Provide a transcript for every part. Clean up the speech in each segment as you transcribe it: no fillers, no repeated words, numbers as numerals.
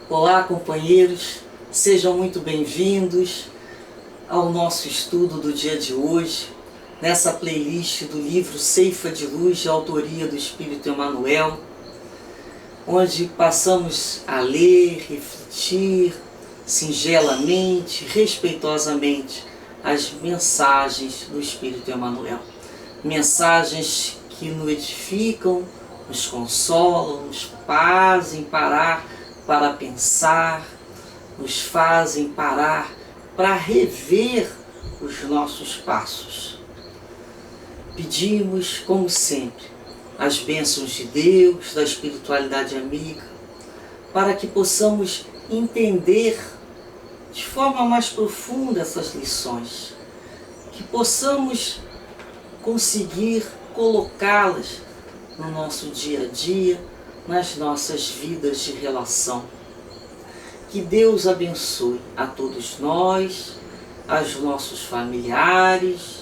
Olá, companheiros, sejam muito bem-vindos ao nosso estudo do dia de hoje, nessa playlist do livro Ceifa de Luz, de autoria do Espírito Emmanuel, onde passamos a ler, refletir, singelamente, respeitosamente, as mensagens do Espírito Emmanuel. Mensagens que nos edificam, nos consolam, nos fazem parar para pensar, nos fazem parar para rever os nossos passos. Pedimos, como sempre, as bênçãos de Deus, da espiritualidade amiga, para que possamos entender de forma mais profunda essas lições, que possamos conseguir colocá-las no nosso dia a dia, nas nossas vidas de relação. Que Deus abençoe a todos nós, aos nossos familiares,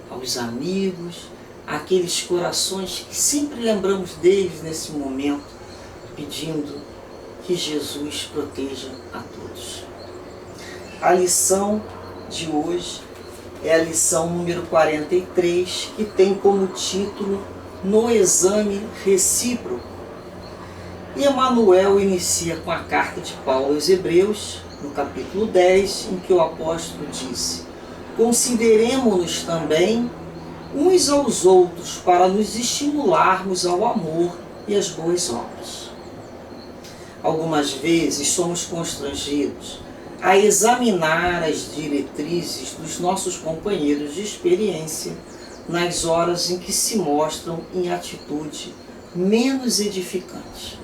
aos amigos, aqueles corações que sempre lembramos deles nesse momento, pedindo que Jesus proteja a todos. A lição de hoje é a lição número 43, que tem como título No Exame Recíproco. E Emmanuel inicia com a carta de Paulo aos Hebreus, no capítulo 10, em que o apóstolo disse: consideremo-nos também uns aos outros para nos estimularmos ao amor e às boas obras. Algumas vezes somos constrangidos a examinar as diretrizes dos nossos companheiros de experiência nas horas em que se mostram em atitude menos edificante.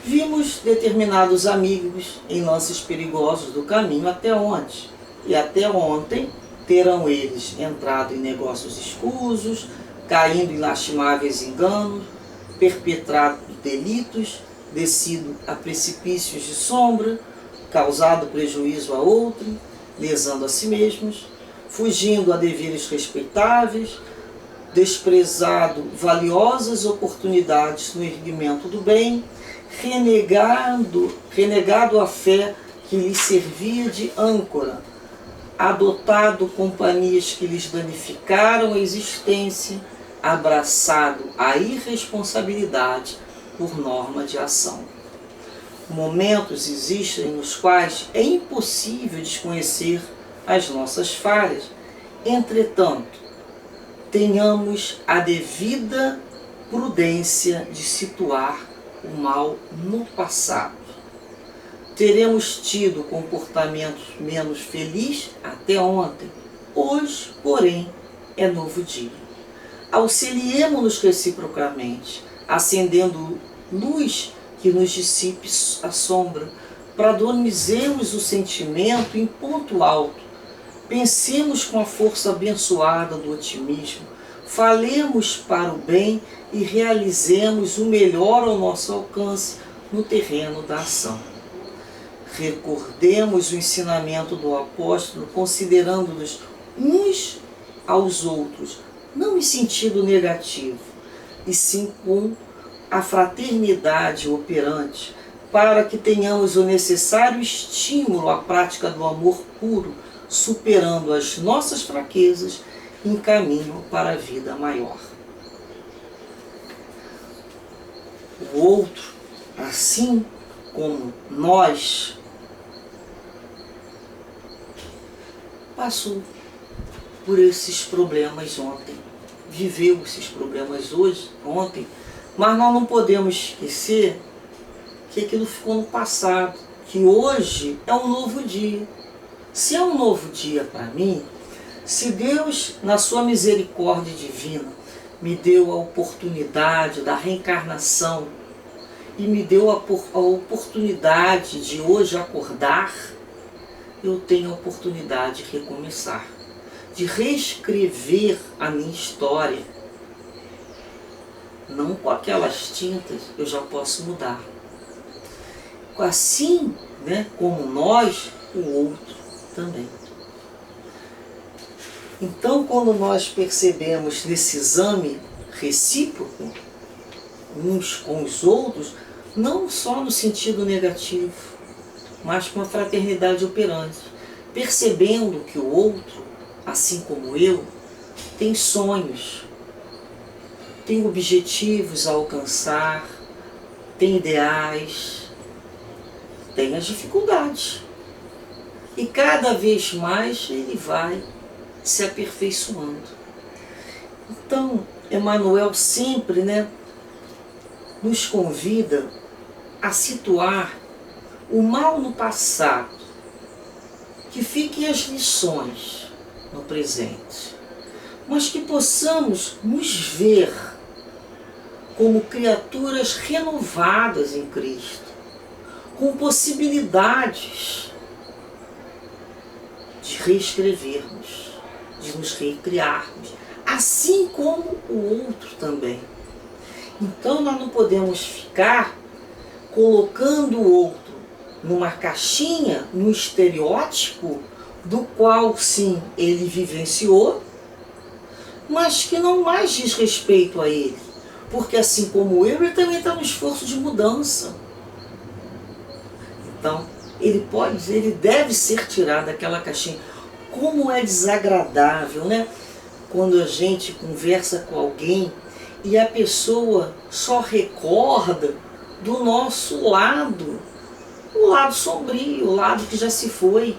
Vimos determinados amigos em lances perigosos do caminho até onde, e até ontem, terão eles entrado em negócios escusos, caindo em lastimáveis enganos, perpetrado delitos, descido a precipícios de sombra, causado prejuízo a outro, lesando a si mesmos, fugindo a deveres respeitáveis, desprezado valiosas oportunidades no erguimento do bem, renegado a fé que lhes servia de âncora, adotado companhias que lhes danificaram a existência, abraçado a irresponsabilidade por norma de ação. Momentos existem nos quais é impossível desconhecer as nossas falhas. Entretanto, tenhamos a devida prudência de situar o mal no passado. Teremos tido comportamentos menos felizes até ontem. Hoje, porém, é novo dia. Auxiliemo-nos reciprocamente, acendendo luz que nos dissipe a sombra, pradomizemos o sentimento em ponto alto, pensemos com a força abençoada do otimismo, falemos para o bem e realizemos o melhor ao nosso alcance no terreno da ação. Recordemos o ensinamento do apóstolo, considerando-nos uns aos outros, não em sentido negativo, e sim com a fraternidade operante, para que tenhamos o necessário estímulo à prática do amor puro, superando as nossas fraquezas em caminho para a vida maior. O outro, assim como nós, passou por esses problemas ontem, viveu esses problemas ontem, mas nós não podemos esquecer que aquilo ficou no passado, que hoje é um novo dia. Se é um novo dia para mim, se Deus, na sua misericórdia divina, me deu a oportunidade da reencarnação e me deu a oportunidade de hoje acordar, eu tenho a oportunidade de recomeçar, de reescrever a minha história. Não com aquelas tintas eu já posso mudar. Assim, como nós, o outro também. Então, quando nós percebemos nesse exame recíproco, uns com os outros, não só no sentido negativo, mas com a fraternidade operante, percebendo que o outro, assim como eu, tem sonhos, tem objetivos a alcançar, tem ideais, tem as dificuldades. E cada vez mais ele vai se aperfeiçoando. Então, Emmanuel sempre, nos convida a situar o mal no passado, que fiquem as lições no presente, mas que possamos nos ver como criaturas renovadas em Cristo, com possibilidades de reescrevermos, de nos recriarmos, assim como o outro também. Então nós não podemos ficar colocando o outro numa caixinha, num estereótipo do qual sim ele vivenciou, mas que não mais diz respeito a ele, porque assim como eu, ele também está no esforço de mudança. Então ele deve ser tirado daquela caixinha. Como é desagradável, quando a gente conversa com alguém e a pessoa só recorda do nosso lado, o lado sombrio, o lado que já se foi.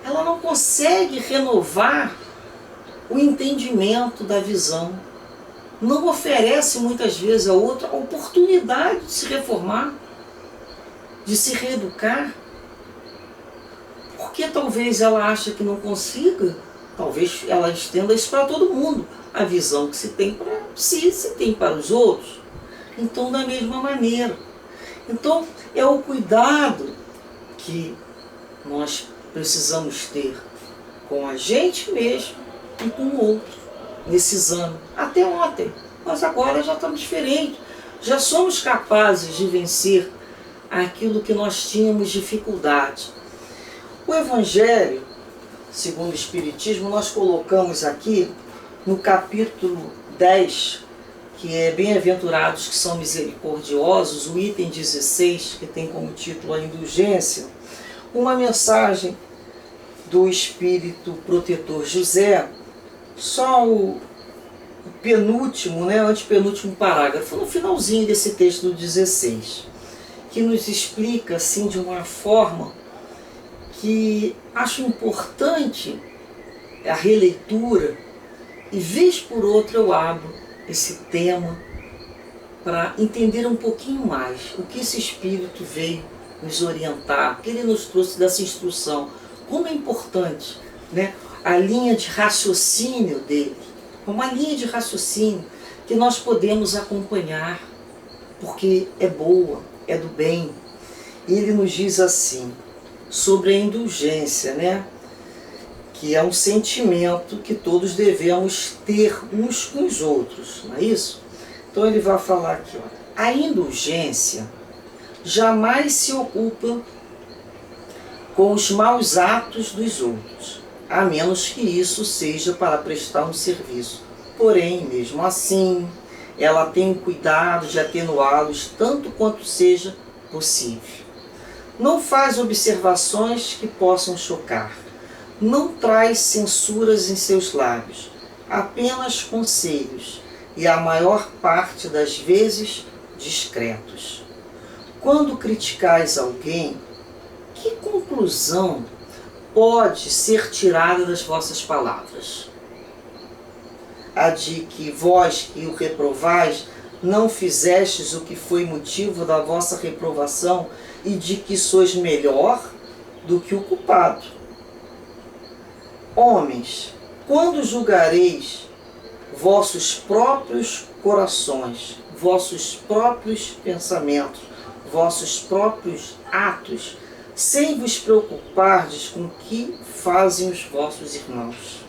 Ela não consegue renovar o entendimento da visão. Não oferece muitas vezes a outra a oportunidade de se reformar, de se reeducar. Porque talvez ela ache que não consiga, talvez ela estenda isso para todo mundo. A visão que se tem para si, se tem para os outros. Então, da mesma maneira. Então, é o cuidado que nós precisamos ter com a gente mesmo e com o outro nesses anos. Até ontem, mas agora já estamos diferentes. Já somos capazes de vencer aquilo que nós tínhamos dificuldade. O Evangelho, segundo o Espiritismo, nós colocamos aqui no capítulo 10, que é Bem-aventurados que são misericordiosos, o item 16, que tem como título a indulgência, uma mensagem do Espírito Protetor José, só o penúltimo, antepenúltimo parágrafo, no finalzinho desse texto do 16, que nos explica assim de uma forma que acho importante a releitura, e vez por outra eu abro esse tema para entender um pouquinho mais o que esse Espírito veio nos orientar, o que ele nos trouxe dessa instrução, como é importante a linha de raciocínio dele, uma linha de raciocínio que nós podemos acompanhar, porque é boa, é do bem. E ele nos diz assim, sobre a indulgência, que é um sentimento que todos devemos ter uns com os outros, não é isso? Então ele vai falar aqui, a indulgência jamais se ocupa com os maus atos dos outros, a menos que isso seja para prestar um serviço. Porém, mesmo assim, ela tem o cuidado de atenuá-los tanto quanto seja possível. Não faz observações que possam chocar. Não traz censuras em seus lábios, apenas conselhos, e a maior parte das vezes discretos. Quando criticais alguém, que conclusão pode ser tirada das vossas palavras? A de que vós que o reprovais não fizestes o que foi motivo da vossa reprovação e de que sois melhor do que o culpado. Homens, quando julgareis vossos próprios corações, vossos próprios pensamentos, vossos próprios atos, sem vos preocupardes com o que fazem os vossos irmãos?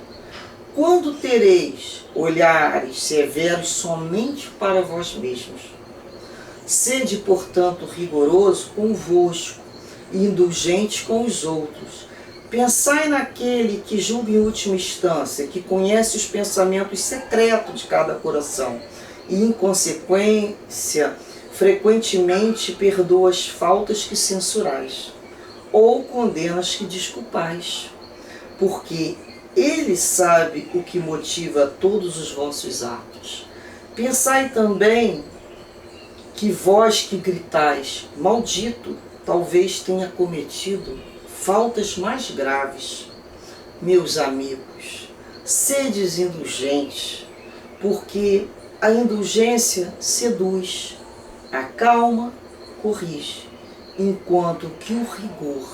Quando tereis olhares severos somente para vós mesmos? Sede, portanto, rigoroso convosco e indulgente com os outros. Pensai naquele que julga em última instância, que conhece os pensamentos secretos de cada coração, e, em consequência, frequentemente perdoa as faltas que censurais, ou condena as que desculpais, porque Ele sabe o que motiva todos os vossos atos. Pensai também que vós que gritais, maldito, talvez tenha cometido faltas mais graves. Meus amigos, sedes indulgentes, porque a indulgência seduz, acalma, corrige, enquanto que o rigor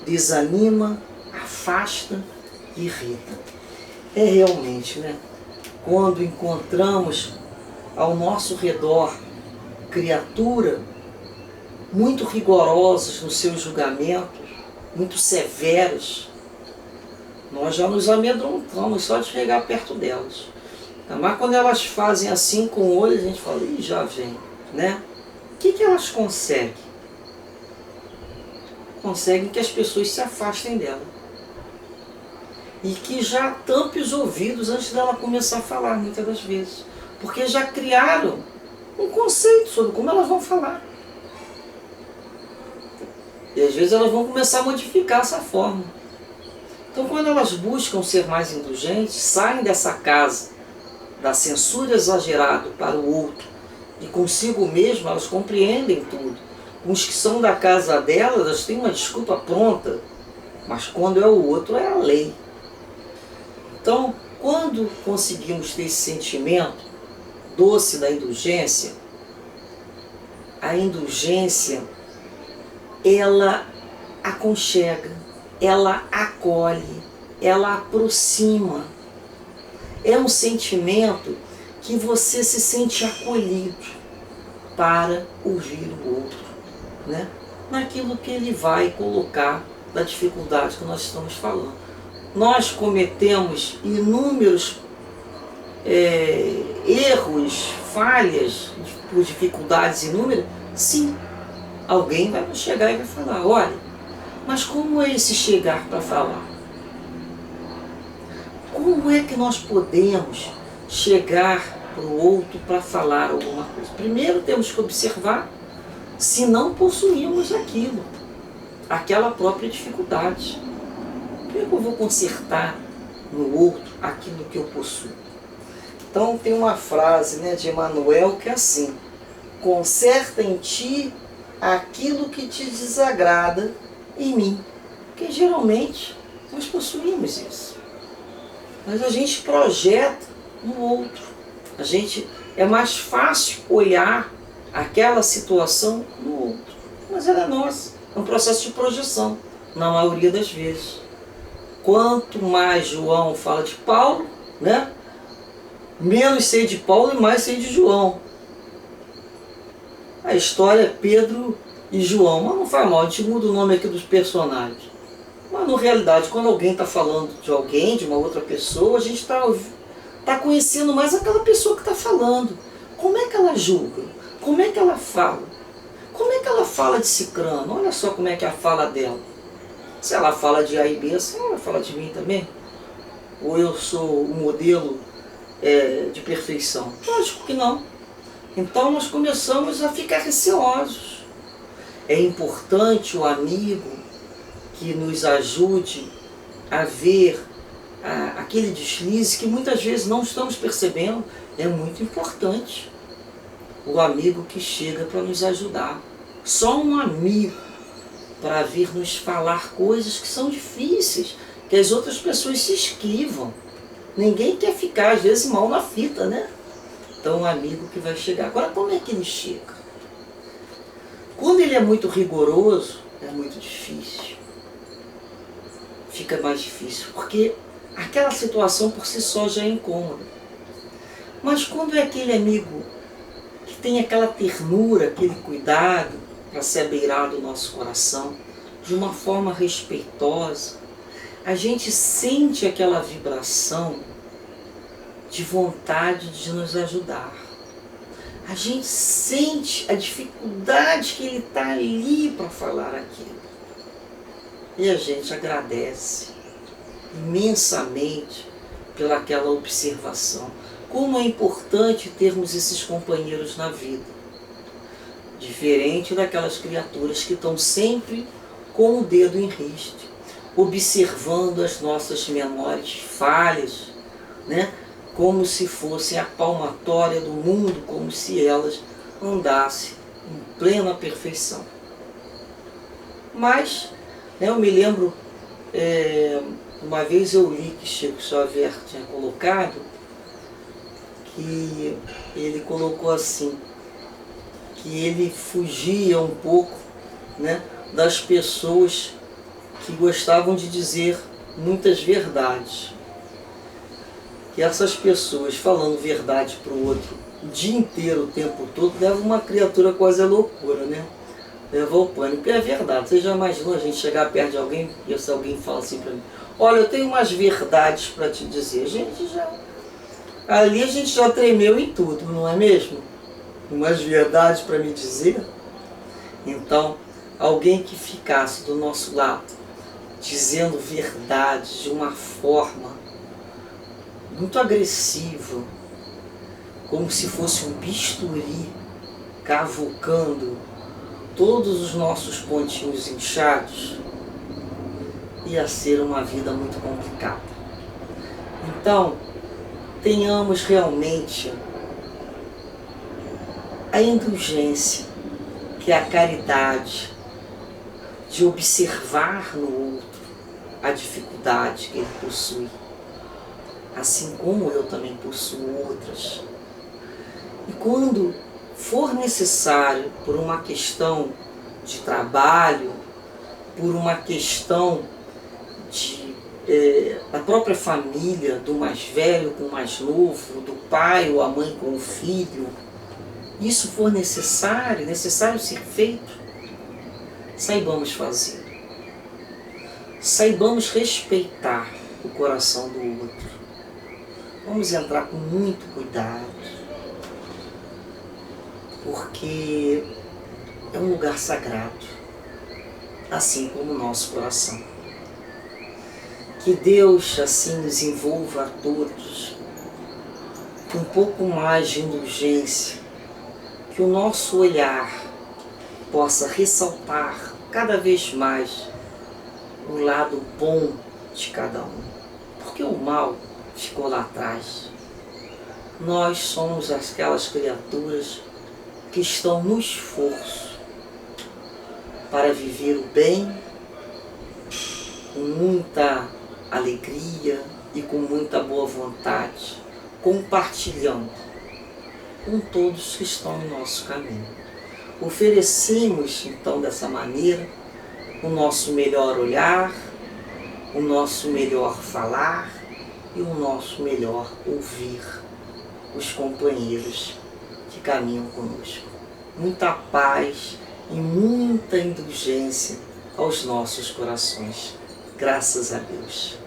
desanima, afasta e irrita. É realmente, né? Quando encontramos ao nosso redor criaturas muito rigorosas nos seus julgamentos, muito severas, nós já nos amedrontamos só de chegar perto delas. Mas quando elas fazem assim com o olho, a gente fala, ih, já vem, né? O que elas conseguem? Conseguem que as pessoas se afastem dela. E que já tampe os ouvidos antes dela começar a falar, muitas das vezes. Porque já criaram um conceito sobre como elas vão falar. E às vezes elas vão começar a modificar essa forma. Então quando elas buscam ser mais indulgentes, saem dessa casa da censura exagerada para o outro e consigo mesmo, elas compreendem tudo. Os que são da casa delas, elas têm uma desculpa pronta, mas quando é o outro é a lei. Então, quando conseguimos ter esse sentimento doce da indulgência, a indulgência, ela aconchega, ela acolhe, ela aproxima. É um sentimento que você se sente acolhido para ouvir o outro, né? Naquilo que ele vai colocar da dificuldade que nós estamos falando. Nós cometemos inúmeros erros, falhas, por dificuldades inúmeras. Sim, alguém vai nos chegar e vai falar, olha, mas como é esse chegar para falar? Como é que nós podemos chegar para o outro para falar alguma coisa? Primeiro temos que observar se não possuímos aquilo, aquela própria dificuldade. Como é que eu vou consertar no outro aquilo que eu possuo? Então tem uma frase, né, de Emmanuel que é assim: conserta em ti aquilo que te desagrada em mim. Porque geralmente nós possuímos isso. Mas a gente projeta no outro. É mais fácil olhar aquela situação no outro. Mas ela é nossa. É um processo de projeção, na maioria das vezes. Quanto mais João fala de Paulo, né? Menos sei de Paulo e mais sei de João. A história é Pedro e João. Mas não faz mal, a gente muda o nome aqui dos personagens. Mas, na realidade, quando alguém está falando de alguém, de uma outra pessoa, a gente está conhecendo mais aquela pessoa que está falando. Como é que ela julga? Como é que ela fala? Como é que ela fala de Cicrano? Olha só como é que é a fala dela. Se ela fala de A e B, assim, ela fala de mim também? Ou eu sou o modelo de perfeição? Lógico que não. Então nós começamos a ficar receosos. É importante o amigo que nos ajude a ver aquele deslize que muitas vezes não estamos percebendo. É muito importante o amigo que chega para nos ajudar. Só um amigo para vir nos falar coisas que são difíceis, que as outras pessoas se esquivam. Ninguém quer ficar, às vezes, mal na fita, né? Então, um amigo que vai chegar. Agora, como é que ele chega? Quando ele é muito rigoroso, é muito difícil. Fica mais difícil, porque aquela situação por si só já é incômoda. Mas quando é aquele amigo que tem aquela ternura, aquele cuidado, para se abeirar do nosso coração, de uma forma respeitosa, a gente sente aquela vibração de vontade de nos ajudar. A gente sente a dificuldade que ele está ali para falar aquilo. E a gente agradece imensamente pelaquela observação. Como é importante termos esses companheiros na vida. diferente daquelas criaturas que estão sempre com o dedo em riste, observando as nossas menores falhas, né? Como se fossem a palmatória do mundo, como se elas andassem em plena perfeição. Mas, né, eu me lembro, uma vez eu li que Chico Xavier tinha colocado, que ele colocou assim, que ele fugia um pouco, né, das pessoas que gostavam de dizer muitas verdades. Que essas pessoas falando verdade para o outro o dia inteiro, o tempo todo, leva uma criatura quase à loucura, né? Leva ao pânico. E é verdade. Você já imaginou a gente chegar perto de alguém e se alguém fala assim para mim: olha, eu tenho umas verdades para te dizer. Ali a gente já tremeu em tudo, não é mesmo? Umas verdades para me dizer. Então, alguém que ficasse do nosso lado dizendo verdades de uma forma muito agressiva, como se fosse um bisturi cavucando todos os nossos pontinhos inchados, ia ser uma vida muito complicada. Então, tenhamos realmente a indulgência, que é a caridade, de observar no outro a dificuldade que ele possui, assim como eu também possuo outras. E quando for necessário, por uma questão de trabalho, por uma questão da própria família, do mais velho com o mais novo, do pai ou a mãe com o filho, isso for necessário ser feito, saibamos fazer. Saibamos respeitar o coração do outro. Vamos entrar com muito cuidado, porque é um lugar sagrado, assim como o nosso coração. Que Deus assim nos envolva a todos com um pouco mais de indulgência, que o nosso olhar possa ressaltar cada vez mais o lado bom de cada um, porque o mal ficou lá atrás. Nós somos aquelas criaturas que estão no esforço para viver o bem com muita alegria e com muita boa vontade, compartilhando com todos que estão no nosso caminho. Oferecemos então dessa maneira o nosso melhor olhar, o nosso melhor falar e o nosso melhor ouvir os companheiros que caminham conosco. Muita paz e muita indulgência aos nossos corações. Graças a Deus.